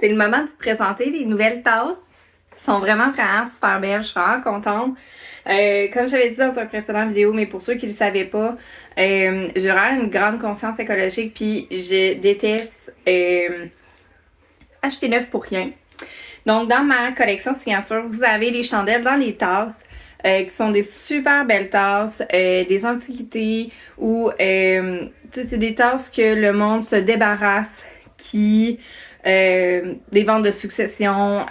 c'est le moment de vous présenter les nouvelles tasses. Elles sont vraiment super belles, je suis vraiment contente. Comme j'avais dit dans un précédent vidéo, mais pour ceux qui ne le savaient pas, j'ai vraiment une grande conscience écologique, puis je déteste acheter neuf pour rien. Donc, dans ma collection signature, vous avez les chandelles dans les tasses. Qui sont des super belles tasses, des antiquités ou c'est des tasses que le monde se débarrasse, qui des ventes de succession.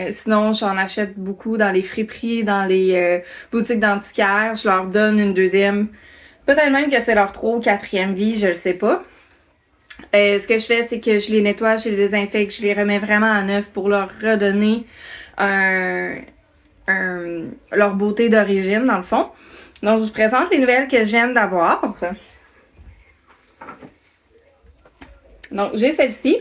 Sinon, j'en achète beaucoup dans les friperies, dans les boutiques d'antiquaires. Je leur donne une deuxième. Peut-être même que c'est leur 3 ou 4e vie, je le sais pas. Ce que je fais, c'est que je les nettoie, je les désinfecte, je les remets vraiment à neuf pour leur redonner leur beauté d'origine, dans le fond. Donc, je vous présente les nouvelles que je viens d'avoir. Donc, j'ai celle-ci,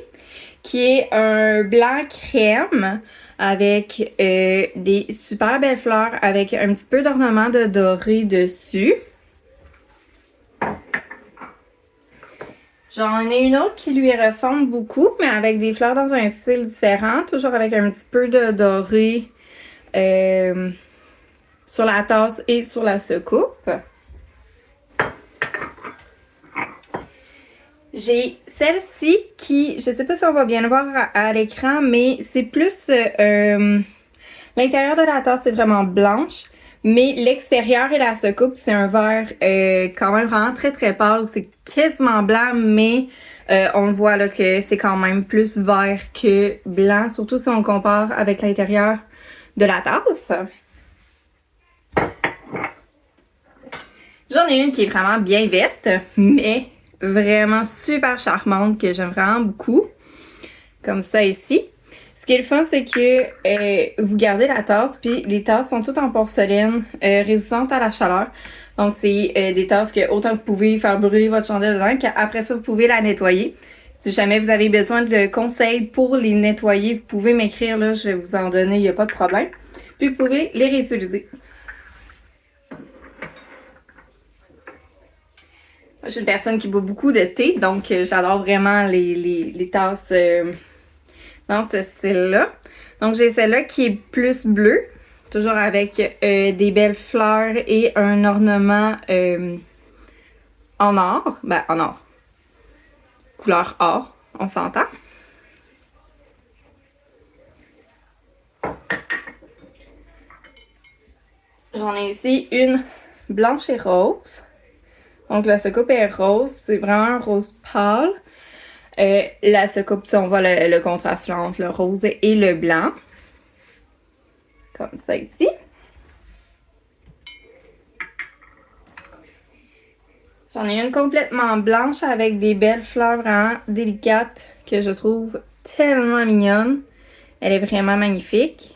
qui est un blanc crème avec des super belles fleurs avec un petit peu d'ornement de doré dessus. J'en ai une autre qui lui ressemble beaucoup, mais avec des fleurs dans un style différent, toujours avec un petit peu de doré sur la tasse et sur la secoupe. J'ai celle-ci qui, je sais pas si on va bien le voir à l'écran, mais c'est plus l'intérieur de la tasse c'est vraiment blanche, mais l'extérieur et la secoupe c'est un vert quand même vraiment très très pâle, c'est quasiment blanc, mais on le voit là que c'est quand même plus vert que blanc, surtout si on compare avec l'intérieur de la tasse. J'en ai une qui est vraiment bien verte, mais vraiment super charmante, que j'aime vraiment beaucoup. Comme ça ici. Ce qui est le fun, c'est que vous gardez la tasse, puis les tasses sont toutes en porcelaine, résistantes à la chaleur. Donc, c'est des tasses que autant vous pouvez faire brûler votre chandelle dedans, qu'après ça, vous pouvez la nettoyer. Si jamais vous avez besoin de conseils pour les nettoyer, vous pouvez m'écrire, là, je vais vous en donner, il n'y a pas de problème. Puis, vous pouvez les réutiliser. Je suis une personne qui boit beaucoup de thé, donc j'adore vraiment les tasses dans ce style-là. Donc j'ai celle-là qui est plus bleue, toujours avec des belles fleurs et un ornement en or. Ben, en or. Couleur or, on s'entend. J'en ai ici une blanche et rose. Donc la secoupe est rose, c'est vraiment un rose pâle. La secoupe, on voit le contraste entre le rose et le blanc. Comme ça ici. J'en ai une complètement blanche avec des belles fleurs vraiment délicates que je trouve tellement mignonne. Elle est vraiment magnifique.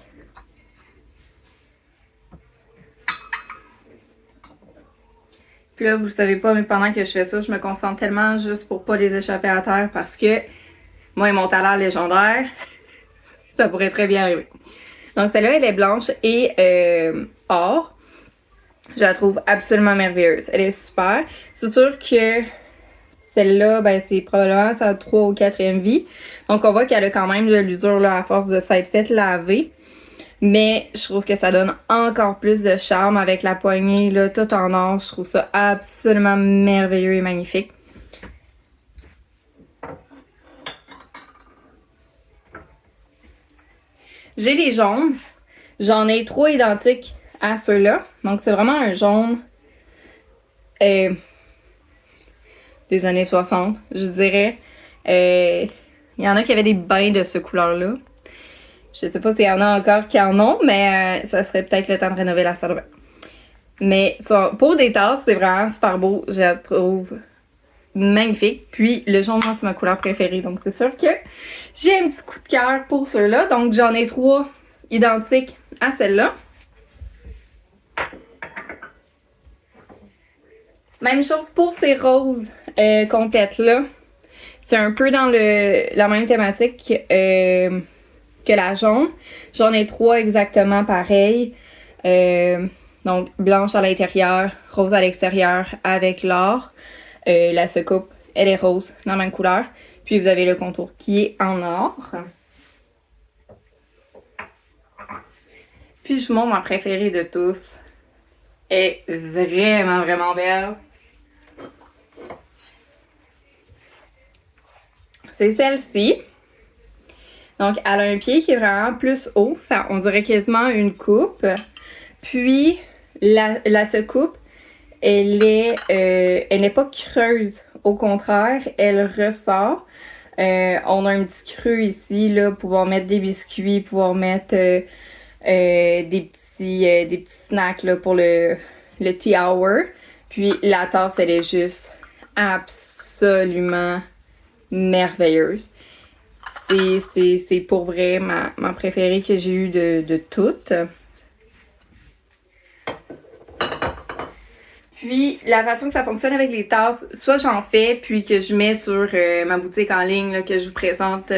Puis là, vous le savez pas, mais pendant que je fais ça, je me concentre tellement juste pour pas les échapper à terre parce que moi et mon talent légendaire, ça pourrait très bien arriver. Donc celle-là, elle est blanche et or. Je la trouve absolument merveilleuse. Elle est super. C'est sûr que celle-là, ben c'est probablement sa 3 ou 4e vie. Donc on voit qu'elle a quand même de l'usure là à force de s'être faite laver. Mais je trouve que ça donne encore plus de charme avec la poignée là, tout en or. Je trouve ça absolument merveilleux et magnifique. J'ai des jaunes. J'en ai 3 identiques à ceux-là. Donc c'est vraiment un jaune des années 60, je dirais. Il y en a qui avaient des bains de ce couleur-là. Je sais pas s'il y en a encore qui en ont, mais ça serait peut-être le temps de rénover la salle de bain. Mais pour des tasses, c'est vraiment super beau. Je la trouve magnifique. Puis le jaune, c'est ma couleur préférée. Donc c'est sûr que j'ai un petit coup de cœur pour ceux-là. Donc j'en ai 3 identiques à celle-là. Même chose pour ces roses complètes-là. C'est un peu dans la même thématique que la jaune. J'en ai 3 exactement pareilles. Donc, blanche à l'intérieur, rose à l'extérieur avec l'or. La secoupe, elle est rose, dans la même couleur. Puis, vous avez le contour qui est en or. Puis je vous montre ma préférée de tous. Elle est vraiment, vraiment belle. C'est celle-ci. Donc, elle a un pied qui est vraiment plus haut. Ça, on dirait quasiment une coupe. Puis, la secoupe, elle n'est pas creuse. Au contraire, elle ressort. On a un petit creux ici, là, pouvoir mettre des biscuits, pouvoir mettre des petits snacks là, pour le tea hour. Puis, la tasse, elle est juste absolument merveilleuse. C'est pour vrai ma préférée que j'ai eue de toutes. Puis, la façon que ça fonctionne avec les tasses, soit j'en fais, puis que je mets sur ma boutique en ligne, là, que je vous présente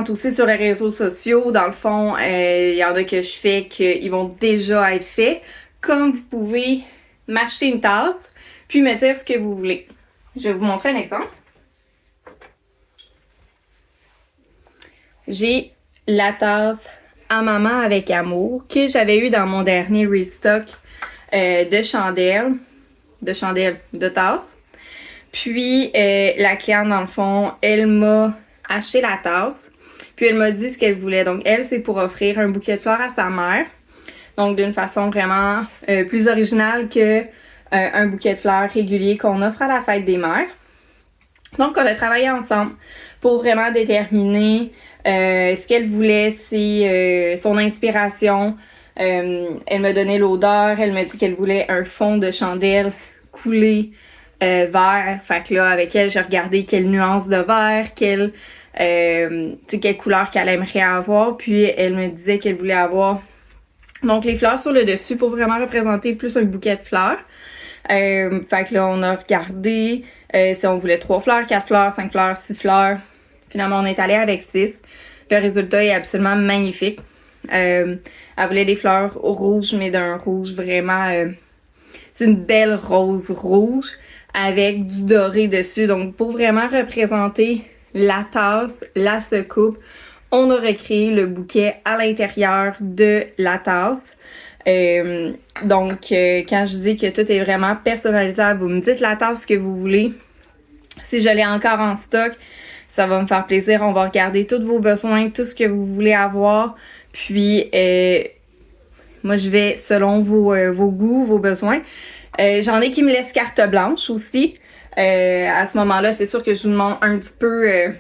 aussi sur les réseaux sociaux. Dans le fond, il y en a que je fais qu'ils vont déjà être faits. Comme vous pouvez m'acheter une tasse, puis me dire ce que vous voulez. Je vais vous montrer un exemple. J'ai la tasse à maman avec amour que j'avais eu dans mon dernier restock de chandelles, de tasses. Puis la cliente, dans le fond, elle m'a acheté la tasse. Puis elle m'a dit ce qu'elle voulait. Donc elle, c'est pour offrir un bouquet de fleurs à sa mère. Donc d'une façon vraiment plus originale que un bouquet de fleurs régulier qu'on offre à la fête des mères. Donc, on a travaillé ensemble pour vraiment déterminer ce qu'elle voulait, c'est son inspiration. Elle me donnait l'odeur, elle me dit qu'elle voulait un fond de chandelle coulé vert. Fait que là, avec elle, j'ai regardé quelle nuance de vert, quelle couleur qu'elle aimerait avoir. Puis, elle me disait qu'elle voulait avoir donc les fleurs sur le dessus pour vraiment représenter plus un bouquet de fleurs. Fait que là, on a regardé si on voulait 3 fleurs, 4 fleurs, 5 fleurs, 6 fleurs. Finalement, on est allé avec 6. Le résultat est absolument magnifique. Elle voulait des fleurs rouges, mais d'un rouge vraiment... c'est une belle rose rouge avec du doré dessus. Donc, pour vraiment représenter la tasse, la secoupe, on a recréé le bouquet à l'intérieur de la tasse. Donc, quand je dis que tout est vraiment personnalisable, vous me dites la tasse que vous voulez. Si je l'ai encore en stock, ça va me faire plaisir. On va regarder tous vos besoins, tout ce que vous voulez avoir. Puis, moi, je vais selon vos goûts, vos besoins. J'en ai qui me laissent carte blanche aussi. À ce moment-là, c'est sûr que je vous demande un petit peu...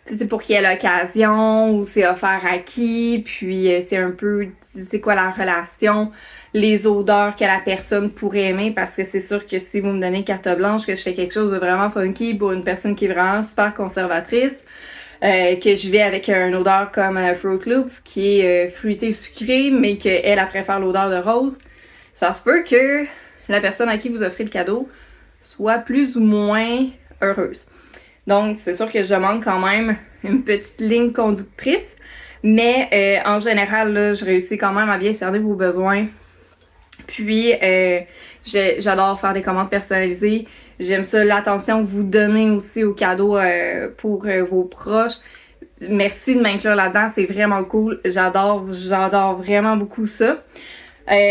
c'est pour quelle occasion ou c'est offert à qui, puis c'est un peu, c'est quoi la relation, les odeurs que la personne pourrait aimer, parce que c'est sûr que si vous me donnez carte blanche, que je fais quelque chose de vraiment funky pour une personne qui est vraiment super conservatrice, que je vais avec une odeur comme Fruit Loops, qui est fruité sucré, mais qu'elle préfère l'odeur de rose, ça se peut que la personne à qui vous offrez le cadeau soit plus ou moins heureuse. Donc, c'est sûr que je demande quand même une petite ligne conductrice, mais en général, là, je réussis quand même à bien cerner vos besoins. Puis, j'adore faire des commandes personnalisées. J'aime ça, l'attention que vous donnez aussi aux cadeaux pour vos proches. Merci de m'inclure là-dedans, c'est vraiment cool. J'adore vraiment beaucoup ça.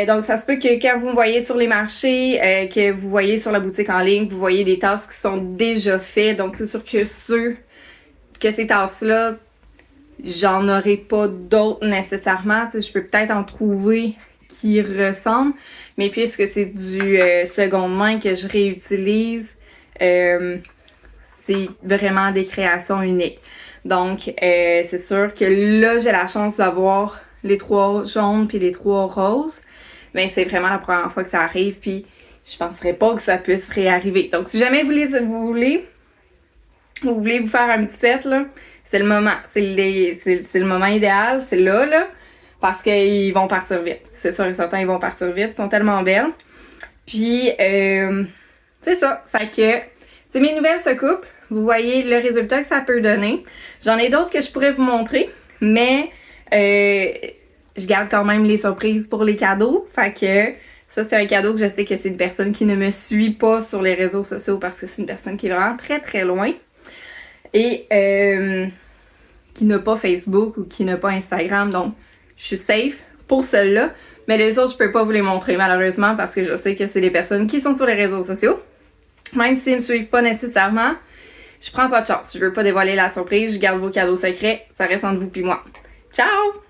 Donc, ça se peut que quand vous me voyez sur les marchés, que vous voyez sur la boutique en ligne, vous voyez des tasses qui sont déjà faites. Donc, c'est sûr que ces tasses-là, j'en aurai pas d'autres nécessairement. T'sais, je peux peut-être en trouver qui ressemblent. Mais puisque c'est du seconde main que je réutilise, c'est vraiment des créations uniques. Donc, c'est sûr que là, j'ai la chance d'avoir les 3 jaunes puis les 3 roses. Mais c'est vraiment la première fois que ça arrive, puis je penserais pas que ça puisse réarriver. Donc, si jamais vous voulez vous faire un petit set, là, c'est le moment. C'est le moment idéal, c'est là, parce qu'ils vont partir vite. C'est sûr et certain, ils vont partir vite. Ils sont tellement belles. Puis, c'est ça. Fait que, c'est mes nouvelles secoupes. Vous voyez le résultat que ça peut donner. J'en ai d'autres que je pourrais vous montrer, mais... je garde quand même les surprises pour les cadeaux. Fait que ça, c'est un cadeau que je sais que c'est une personne qui ne me suit pas sur les réseaux sociaux parce que c'est une personne qui est vraiment très très loin. Et qui n'a pas Facebook ou qui n'a pas Instagram, donc je suis safe pour celle-là. Mais les autres, je peux pas vous les montrer malheureusement parce que je sais que c'est des personnes qui sont sur les réseaux sociaux. Même s'ils me suivent pas nécessairement, je prends pas de chance. Je veux pas dévoiler la surprise, je garde vos cadeaux secrets, ça reste entre vous puis moi. Ciao!